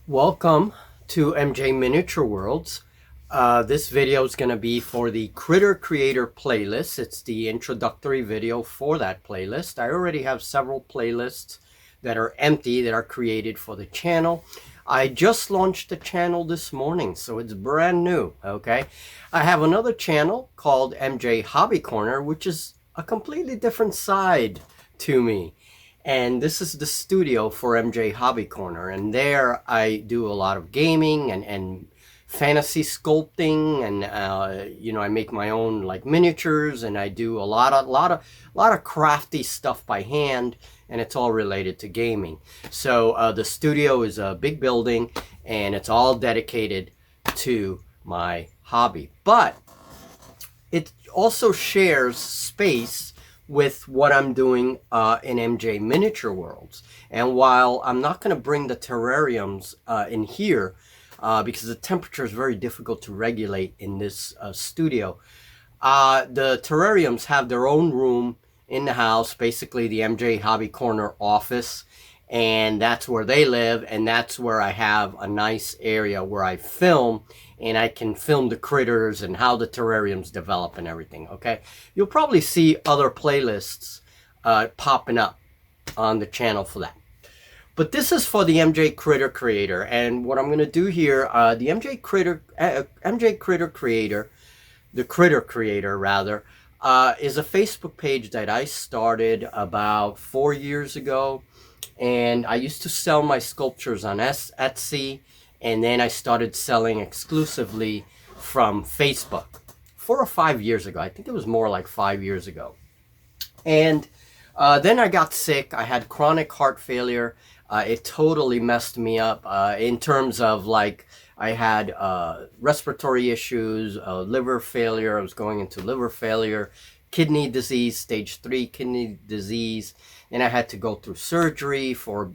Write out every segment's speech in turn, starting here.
Welcome to MJ Miniature Worlds. This video is going to be for the Critter Creator playlist. It's the introductory video for that playlist. I already have several playlists that are empty that are created for the channel. I just launched the channel this morning, so it's brand new, okay? I have another channel called MJ Hobby Corner, which is a completely different side to me. And this is the studio for MJ Hobby Corner, and there I do a lot of gaming and fantasy sculpting, and I make my own like miniatures, and I do a lot of crafty stuff by hand, and it's all related to gaming. So the studio is a big building, and it's all dedicated to my hobby, but it also shares space with what I'm doing in MJ Miniature Worlds. And while I'm not going to bring the terrariums in here because the temperature is very difficult to regulate in this studio, the terrariums have their own room in the house, basically the MJ Hobby Corner office, and that's where they live, and that's where I have a nice area where I film, and I can film the critters and how the terrariums develop and everything, okay? You'll probably see other playlists popping up on the channel for that. But this is for the MJ Critter Creator, and what I'm going to do here, the MJ Critter Creator, the Critter Creator rather, is a Facebook page that I started about 4 years ago. And I used to sell my sculptures on Etsy, and then I started selling exclusively from Facebook 4 or 5 years ago. I think it was more like 5 years ago. And then I got sick. I had chronic heart failure. It totally messed me up in terms of like I had respiratory issues, liver failure. I was going into liver failure, kidney disease, stage 3 kidney disease. And I had to go through surgery for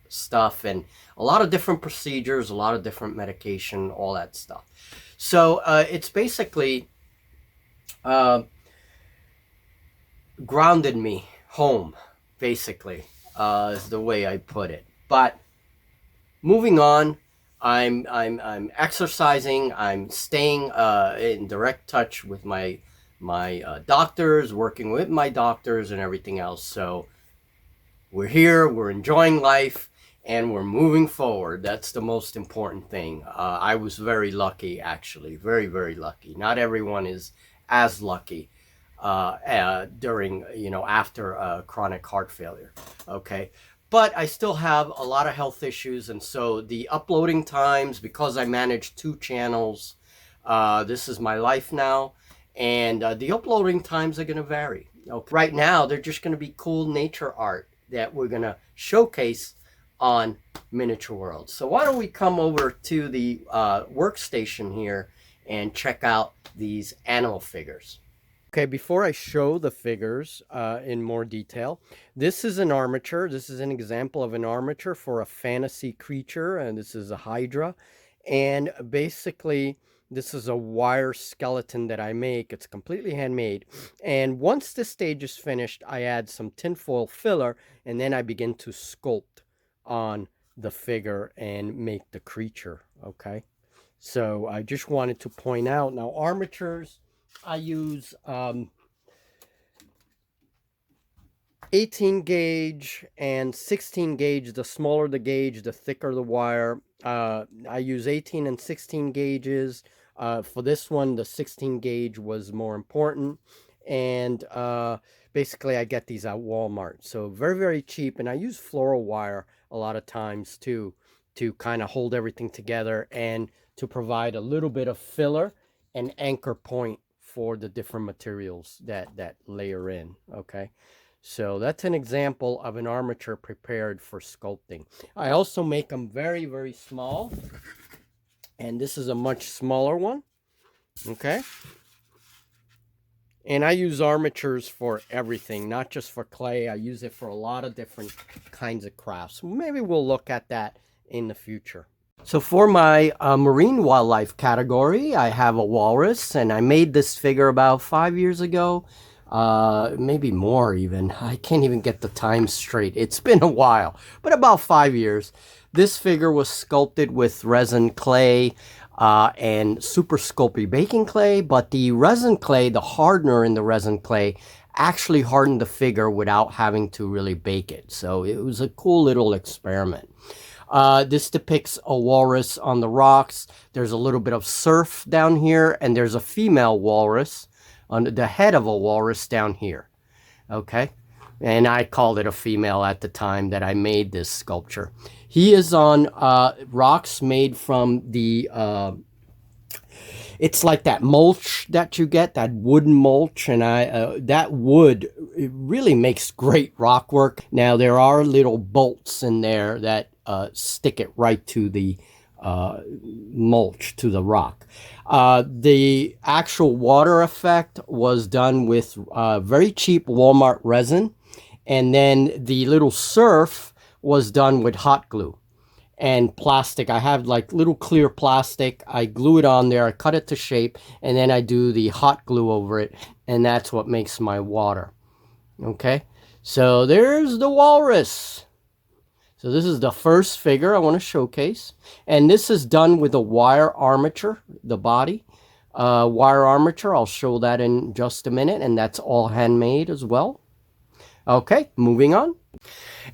stuff and a lot of different procedures, a lot of different medication, all that stuff. So it's basically grounded me home, basically, is the way I put it. But moving on, I'm exercising. I'm staying in direct touch with my doctors, working with my doctors and everything else. So we're here, we're enjoying life, and we're moving forward. That's the most important thing. I was very lucky, actually, very, very lucky. Not everyone is as lucky during, after chronic heart failure, okay? But I still have a lot of health issues, and so the uploading times, because I manage 2 channels, this is my life now, and the uploading times are going to vary. Okay? Right now, they're just going to be cool nature art that we're going to showcase on Miniature World. So why don't we come over to the workstation here and check out these animal figures. Okay, before I show the figures in more detail, this is an armature. This is an example of an armature for a fantasy creature, and this is a Hydra. And basically, this is a wire skeleton that I make. It's completely handmade. And once this stage is finished, I add some tinfoil filler, and then I begin to sculpt on the figure and make the creature, okay? So I just wanted to point out, now armatures, I use 18 gauge and 16 gauge. The smaller the gauge, the thicker the wire. I use 18 and 16 gauges. For this one, the 16 gauge was more important. And basically, I get these at Walmart. So very, very cheap. And I use floral wire a lot of times too, to kind of hold everything together and to provide a little bit of filler and anchor point for the different materials that layer in, okay? So that's an example of an armature prepared for sculpting. I also make them very, very small. And this is a much smaller one, okay? And I use armatures for everything, not just for clay. I use it for a lot of different kinds of crafts. Maybe we'll look at that in the future. So for my marine wildlife category, I have a walrus, and I made this figure about 5 years ago. Maybe more even. I can't even get the time straight. It's been a while, but about 5 years. This figure was sculpted with resin clay and super sculpey baking clay, but the resin clay, the hardener in the resin clay, actually hardened the figure without having to really bake it. So it was a cool little experiment. This depicts a walrus on the rocks. There's a little bit of surf down here, and there's a female walrus on the head of a walrus down here. Okay, and I called it a female at the time that I made this sculpture. He is on rocks made from the it's like that mulch that you get, that wooden mulch, and that wood, it really makes great rock work. Now there are little bolts in there that stick it right to the mulch, to the rock. The actual water effect was done with very cheap Walmart resin, and then the little surf was done with hot glue and plastic. I have like little clear plastic. I glue it on there, I cut it to shape, and then I do the hot glue over it, and that's what makes my water. Okay, so there's the walrus. So this is the first figure I want to showcase, and this is done with a wire armature, the body. Wire armature, I'll show that in just a minute, and that's all handmade as well. Okay, moving on.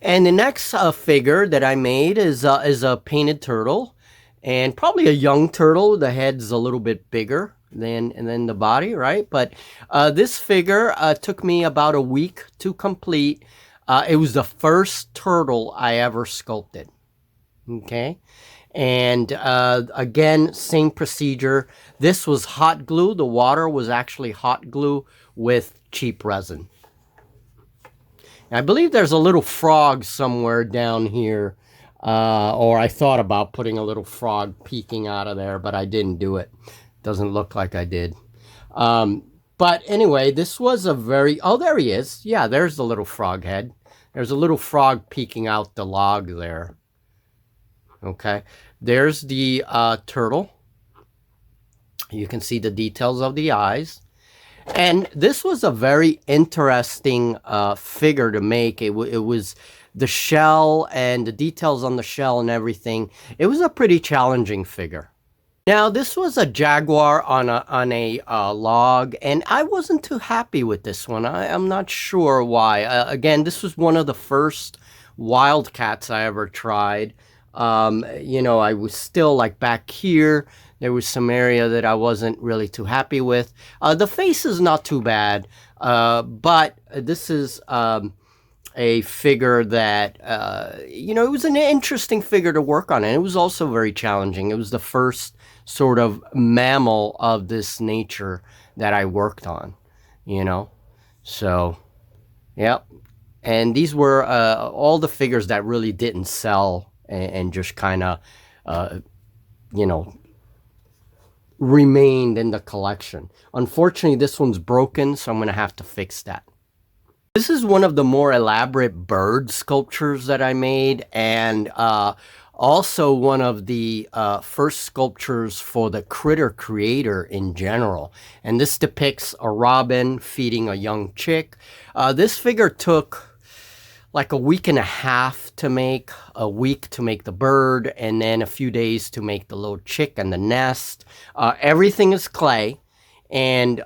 And the next figure that I made is a painted turtle, and probably a young turtle. The head's a little bit bigger than the body, right? But this figure took me about a week to complete. It was the first turtle I ever sculpted. Okay, and again, same procedure. This was hot glue. The water was actually hot glue with cheap resin. I believe there's a little frog somewhere down here, or I thought about putting a little frog peeking out of there, but I didn't do it. Doesn't look like I did. But anyway, this was a very... Oh, there he is. Yeah, there's the little frog head. There's a little frog peeking out the log there. Okay, there's the turtle. You can see the details of the eyes. And this was a very interesting figure to make. It was the shell and the details on the shell and everything. It was a pretty challenging figure. Now, this was a jaguar on a log, and I wasn't too happy with this one. I'm not sure why. Again, this was one of the first wildcats I ever tried. You know, I was still like back here. There was some area that I wasn't really too happy with. The face is not too bad, but this is a figure that, you know, it was an interesting figure to work on, and it was also very challenging. It was the first sort of mammal of this nature that I worked on, you know. So, yeah. And these were all the figures that really didn't sell and just kind of, you know, remained in the collection. Unfortunately, this one's broken, so I'm going to have to fix that. This is one of the more elaborate bird sculptures that I made, and also one of the first sculptures for the critter creator in general. And this depicts a robin feeding a young chick. This figure took like a week and a half to make, a week to make the bird, and then a few days to make the little chick and the nest. Everything is clay, and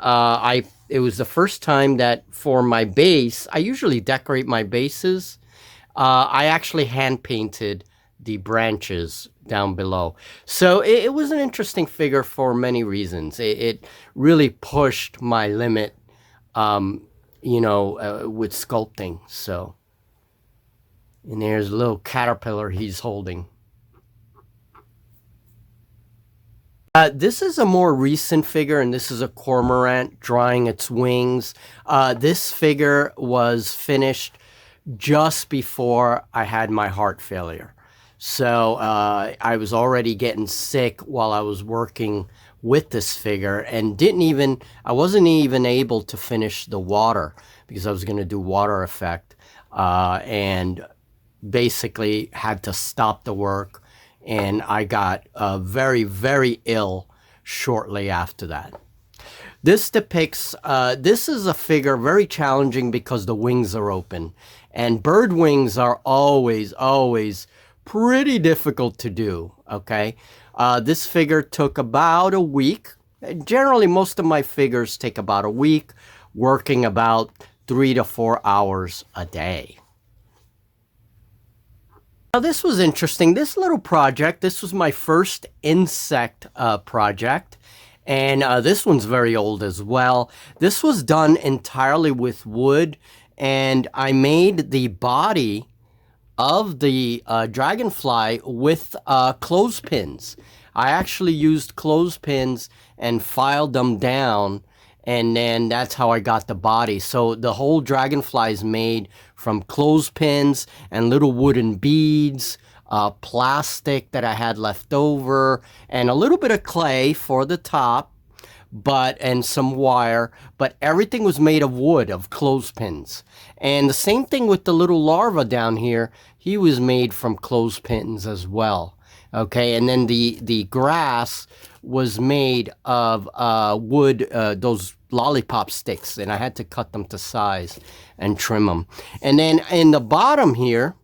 it was the first time that for my base, I usually decorate my bases. I actually hand painted the branches down below. So it was an interesting figure for many reasons. It really pushed my limit, you know, with sculpting. So. And there's a little caterpillar he's holding. This is a more recent figure, and this is a cormorant drying its wings. This figure was finished just before I had my heart failure. So I was already getting sick while I was working with this figure, and I wasn't even able to finish the water because I was going to do water effect. And basically had to stop the work, and I got very, very ill shortly after that. This depicts, this is a figure very challenging because the wings are open, and bird wings are always pretty difficult to do, okay? This figure took about a week. Generally, most of my figures take about a week, working about 3 to 4 hours a day. Now, this was interesting. This little project, this was my first insect project. And this one's very old as well. This was done entirely with wood. And I made the body of the dragonfly with clothespins. I actually used clothespins and filed them down, and then that's how I got the body. So the whole dragonfly is made from clothespins and little wooden beads, plastic that I had left over, and a little bit of clay for the top, and some wire, but everything was made of wood, of clothespins. And the same thing with the little larva down here. He was made from clothespins as well. Okay, and then the grass was made of wood, those lollipop sticks, and I had to cut them to size and trim them. And then in the bottom here,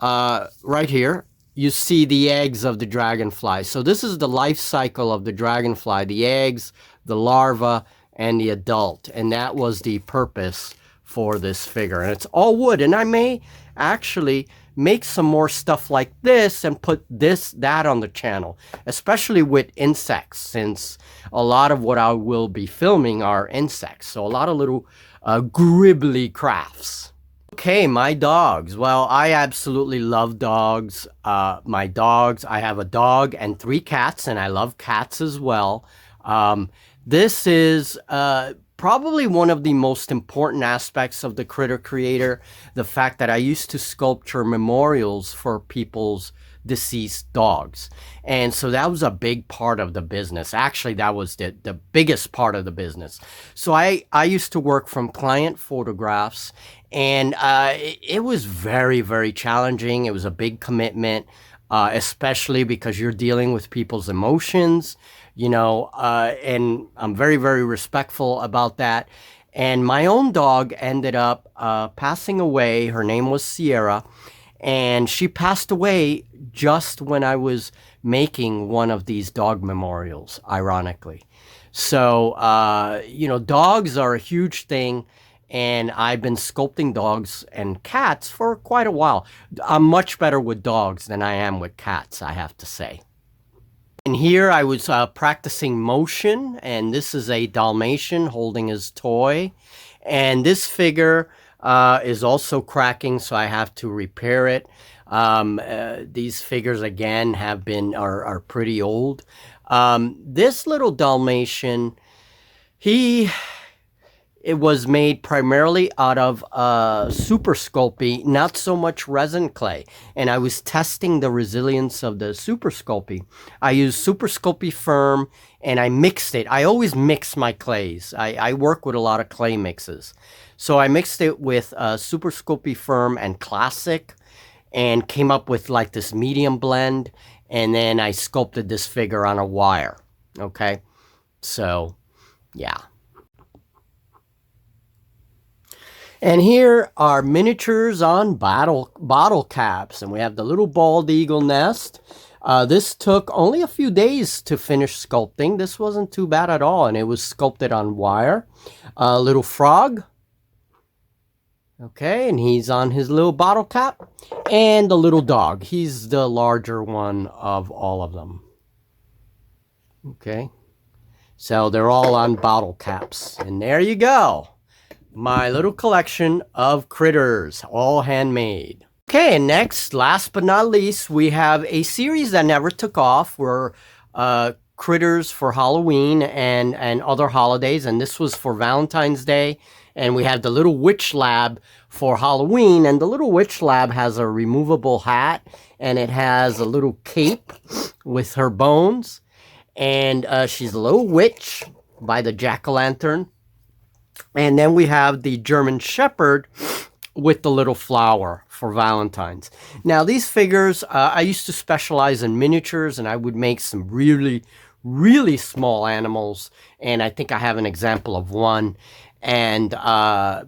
right here, you see the eggs of the dragonfly. So this is the life cycle of the dragonfly, the eggs, the larva, and the adult. And that was the purpose for this figure. And it's all wood. And I may actually make some more stuff like this and put that on the channel, especially with insects, since a lot of what I will be filming are insects. So a lot of little gribbly crafts. Okay, my dogs. Well, I absolutely love dogs. My dogs, I have a dog and 3 cats, and I love cats as well. This is probably one of the most important aspects of the Critter Creator, the fact that I used to sculpture memorials for people's deceased dogs. And so that was a big part of the business. Actually, that was the biggest part of the business. So I used to work from client photographs, and it was very, very challenging. It was a big commitment, especially because you're dealing with people's emotions, you know, and I'm very, very respectful about that. And my own dog ended up passing away. Her name was Sierra, and she passed away just when I was making one of these dog memorials, ironically. So, you know, dogs are a huge thing, and I've been sculpting dogs and cats for quite a while. I'm much better with dogs than I am with cats, I have to say. And here I was practicing motion, and this is a Dalmatian holding his toy. And this figure is also cracking, so I have to repair it. These figures, again, are pretty old. This little Dalmatian, it was made primarily out of Super Sculpey, not so much resin clay. And I was testing the resilience of the Super Sculpey. I used Super Sculpey Firm, and I mixed it. I always mix my clays. I work with a lot of clay mixes. So I mixed it with Super Sculpey Firm and Classic, and came up with like this medium blend. And then I sculpted this figure on a wire. Okay, so yeah. And here are miniatures on bottle caps. And we have the little bald eagle nest. This took only a few days to finish sculpting. This wasn't too bad at all. And it was sculpted on wire. Little frog. Okay, and he's on his little bottle cap. And the little dog. He's the larger one of all of them. Okay. So they're all on bottle caps. And there you go. My little collection of critters, all handmade. Okay, and next, last but not least, we have a series that never took off. We're critters for Halloween and other holidays, and this was for Valentine's Day. And we have the Little Witch Lab for Halloween, and the Little Witch Lab has a removable hat, and it has a little cape with her bones, and she's a little witch by the jack-o'-lantern. And then we have the German Shepherd with the little flower for Valentine's. Now, these figures, I used to specialize in miniatures, and I would make some really, really small animals. And I think I have an example of one. And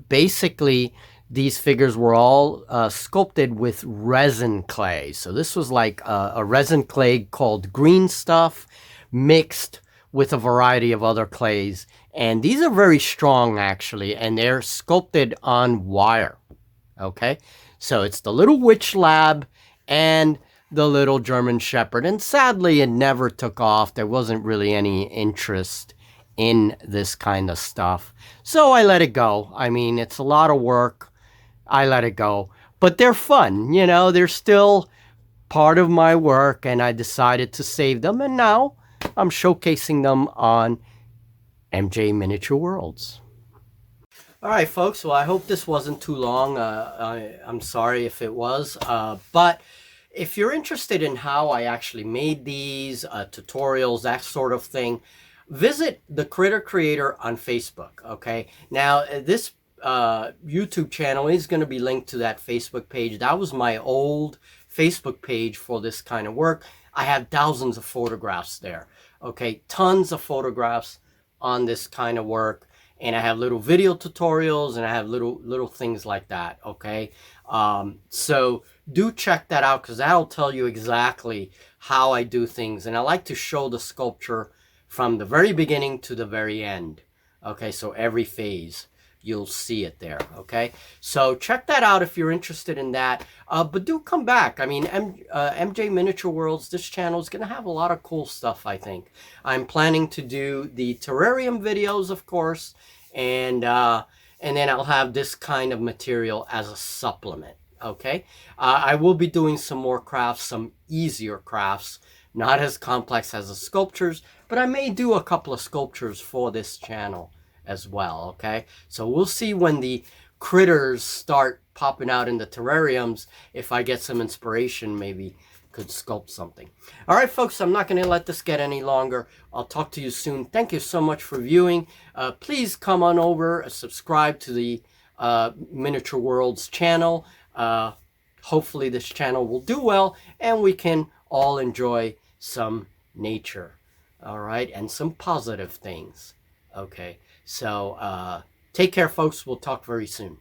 basically, these figures were all sculpted with resin clay. So this was like a resin clay called green stuff mixed with a variety of other clays. And these are very strong actually, and they're sculpted on wire. Okay, so it's the little witch lab and the little German Shepherd. And sadly, it never took off. There wasn't really any interest in this kind of stuff. So I let it go. I mean, it's a lot of work. I let it go. But they're fun, you know, they're still part of my work, and I decided to save them. And now I'm showcasing them on MJ Miniature Worlds. All right, folks. Well, I hope this wasn't too long. I'm sorry if it was. But if you're interested in how I actually made these tutorials, that sort of thing, visit the Critter Creator on Facebook. Okay. Now, this YouTube channel is going to be linked to that Facebook page. That was my old Facebook page for this kind of work. I have thousands of photographs there. Okay. Tons of photographs on this kind of work. And I have little video tutorials, and I have little things like that. Okay. So do check that out, because that'll tell you exactly how I do things. And I like to show the sculpture from the very beginning to the very end. Okay. So every phase, you'll see it there. Okay. So check that out if you're interested in that. But do come back. I mean, MJ Miniature Worlds, this channel is going to have a lot of cool stuff, I think. I'm planning to do the terrarium videos, of course. And then I'll have this kind of material as a supplement. Okay. I will be doing some more crafts, some easier crafts, not as complex as the sculptures, but I may do a couple of sculptures for this channel as well. Okay, so we'll see when the critters start popping out in the terrariums. If I get some inspiration, maybe could sculpt something. All right, folks, I'm not going to let this get any longer. I'll talk to you soon. Thank you so much for viewing. Please come on over, subscribe to the Miniature Worlds channel. Hopefully this channel will do well, and we can all enjoy some nature. All right, and some positive things. Okay. So take care, folks. We'll talk very soon.